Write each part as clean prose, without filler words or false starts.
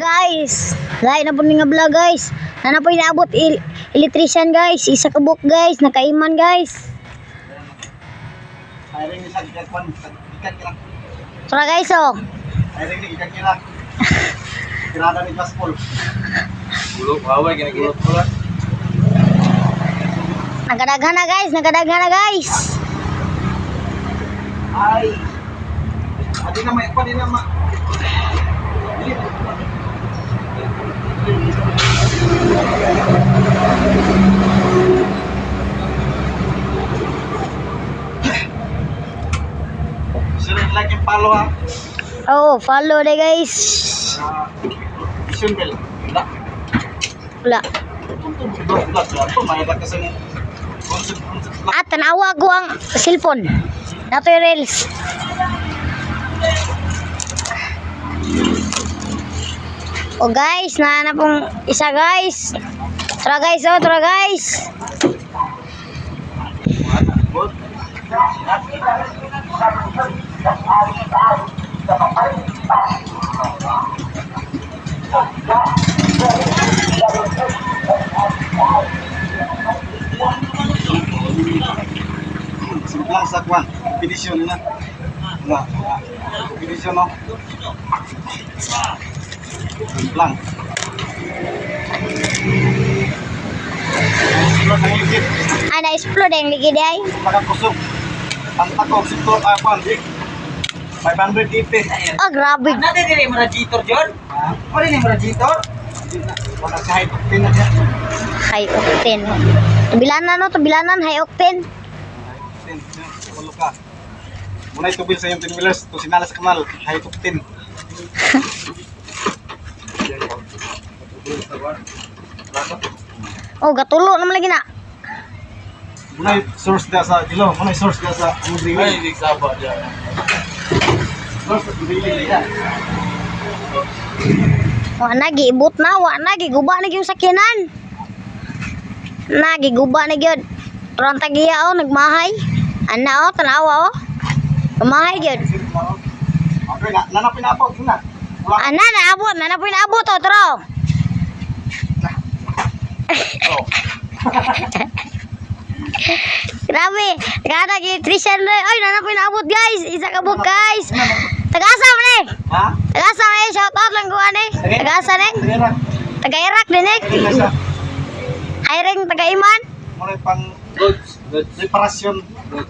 guys. Lain na po nga vlog guys. Nana po inaabot electrician guys. Isa ka book guys. Nakaiman guys. Tara guys oh. Kirada ni Gaspol. Bulok away ginagulot pula. Nagadaghan na guys. Nagadaghan na guys. Ay. Adi na may pa din na ma. Sulit like yung follow ha. Oh, follow deh guys. Mission bell. Wala. Ah, tanawa ko ang cellphone. Nato yung reels. Oh guys, na pong isa guys. Tara guys, oh, tara guys. Simplang sa kwan, pedisyon na. Nga, pedisyon no. Simplang. Ah, na-explode yung ligid ay. Pagkakusog. Ang takog, siktor, kwan. 580. Oh, grabe. Nanti din yung radiator, John? Ano din yung radiator? Wala sa high octane na siya. High octane. Tabilanan no, tabilanan high octane. High octane, ulo ka. Muna itubil sa iyong 10 wheelers, to sinala sa kanal, high octane. Oh, gatulo naman lagi na. Muna source ka sa dilo, muna source ka sa Mudriwi. Ay, hindi sabah dyan. Source sa Mudriwi ya. Wa nagi ibot na, wa nagi guba na yung sakyanan. Nagi guba na gyud. Turang tagiya oh, nagmahay. Ana oh, tanawa oh. Kumahay gyud. Okay, nanapin na po, tingnan. Ana na po inaabot oh, tro. Oh. Grabe, kada electrician na. Ay, nana po inaabot guys. Isa ka book guys. Tagasa man eh. Ha? Tagasa man eh, shout out lang ko ane. Tagasa ning. Tagara. Taga-Iraq din eh. Tagasa. Hiring taga-Iman. Muna pang reparasyon.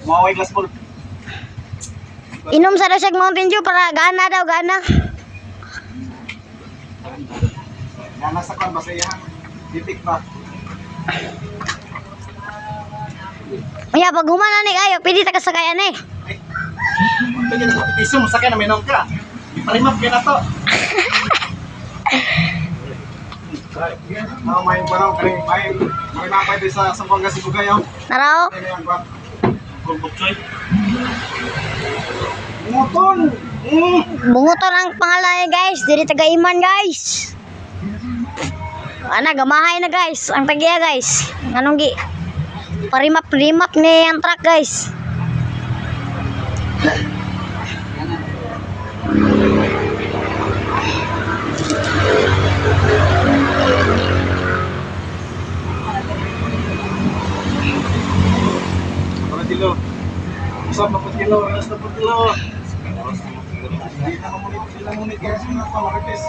Maway glass bulb. Inom sa daw siya Mountain Dew para gana daw, gana. Yan nasa kwan ba sa iyan? Titik ba? Maya, pag humana ni kayo, pwede taga-sakayan eh. Pwede na sa piso mo sakay na minom ka. Iparimap ka na to. May baraw ka rin. May napay din sa Sambuanga Sibugayaw. Narao? Ano yan ba? Kulbuksoy. Bunguton! Bunguton ang pangalan niya guys. Diri taga-Iman guys. Ana, gamahay na guys. Ang tagiya guys. Anong gi? Parimap-rimap ni ang truck guys. Para kilo. Usap na po kilo. Alas na po kilo. Hindi na mamunit. Sila munit kaya sa mga pamarites.